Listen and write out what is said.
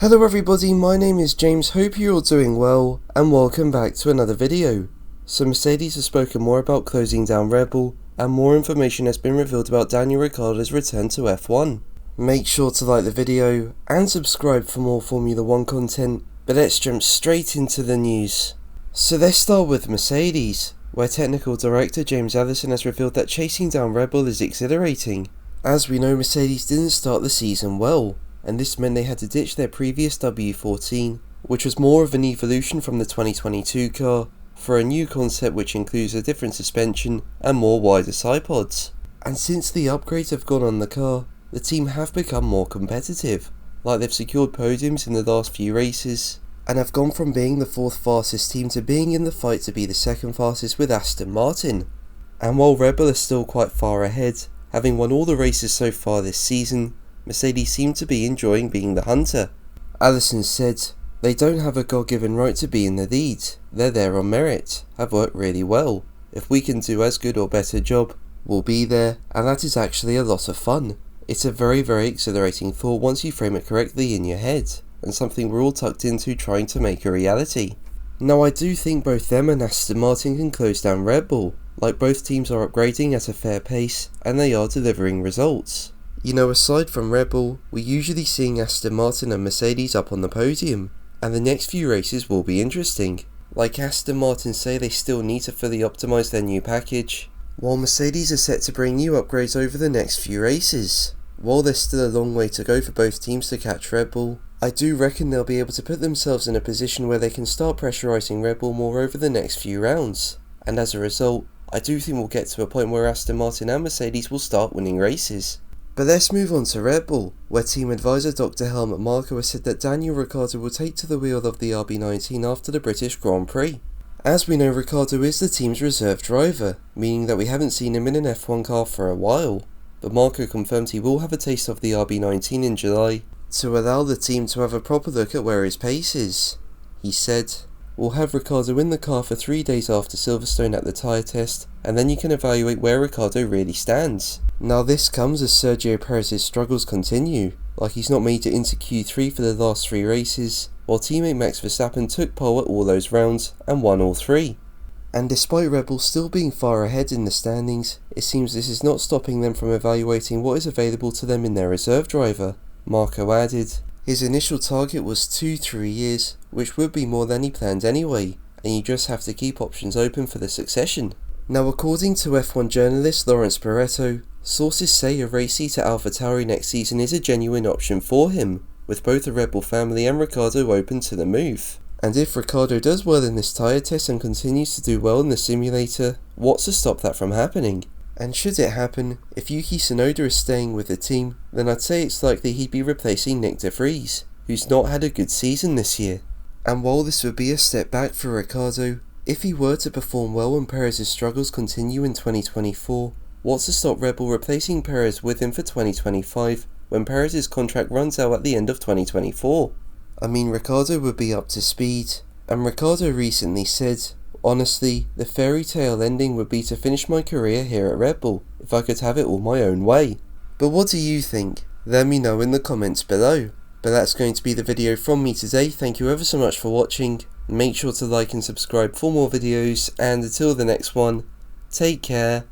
Hello everybody, my name is James, hope you're all doing well, and welcome back to another video. So Mercedes has spoken more about closing down Red Bull, and more information has been revealed about Daniel Ricciardo's return to F1. Make sure to like the video, and subscribe for more Formula 1 content, but let's jump straight into the news. So let's start with Mercedes, where Technical Director James Allison has revealed that chasing down Red Bull is exhilarating. As we know, Mercedes didn't start the season well, and this meant they had to ditch their previous W14, which was more of an evolution from the 2022 car, for a new concept which includes a different suspension and more wider side pods. And since the upgrades have gone on the car, the team have become more competitive, like they've secured podiums in the last few races, and have gone from being the fourth fastest team to being in the fight to be the second fastest with Aston Martin. And while Red Bull is still quite far ahead, having won all the races so far this season, Mercedes seem to be enjoying being the hunter. Allison said, "They don't have a God-given right to be in the lead, they're there on merit, have worked really well. If we can do as good or better job, we'll be there, and that is actually a lot of fun. It's a very exhilarating thought once you frame it correctly in your head, and something we're all tucked into trying to make a reality." Now I do think both them and Aston Martin can close down Red Bull, like both teams are upgrading at a fair pace, and they are delivering results. You know, aside from Red Bull, we're usually seeing Aston Martin and Mercedes up on the podium, and the next few races will be interesting. Like Aston Martin say they still need to fully optimise their new package, while Mercedes are set to bring new upgrades over the next few races. While there's still a long way to go for both teams to catch Red Bull, I do reckon they'll be able to put themselves in a position where they can start pressurising Red Bull more over the next few rounds, and as a result, I do think we'll get to a point where Aston Martin and Mercedes will start winning races. But let's move on to Red Bull, where team advisor Dr. Helmut Marko has said that Daniel Ricciardo will take to the wheel of the RB19 after the British Grand Prix. As we know, Ricciardo is the team's reserve driver, meaning that we haven't seen him in an F1 car for a while, but Marko confirmed he will have a taste of the RB19 in July, to allow the team to have a proper look at where his pace is. He said, "We'll have Ricciardo in the car for 3 days after Silverstone at the tyre test, and then you can evaluate where Ricciardo really stands." Now this comes as Sergio Perez's struggles continue, like he's not made it into Q3 for the last 3 races, while teammate Max Verstappen took pole at all those rounds and won all 3. And despite Red Bull still being far ahead in the standings, it seems this is not stopping them from evaluating what is available to them in their reserve driver. Marko added, "His initial target was 2-3 years, which would be more than he planned anyway, and you just have to keep options open for the succession." Now according to F1 journalist Lawrence Barretto, sources say a race seat at AlphaTauri next season is a genuine option for him, with both the Red Bull family and Ricciardo open to the move. And if Ricciardo does well in this tyre test and continues to do well in the simulator, what's to stop that from happening? And should it happen, if Yuki Tsunoda is staying with the team, then I'd say it's likely he'd be replacing Nick de Vries, who's not had a good season this year. And while this would be a step back for Ricciardo, if he were to perform well when Perez's struggles continue in 2024, what's to stop Red Bull replacing Perez with him for 2025, when Perez's contract runs out at the end of 2024? I mean, Ricciardo would be up to speed, and Ricciardo recently said, "Honestly, the fairy tale ending would be to finish my career here at Red Bull, if I could have it all my own way." But what do you think? Let me know in the comments below. But that's going to be the video from me today. Thank you ever so much for watching. Make sure to like and subscribe for more videos, and until the next one, take care.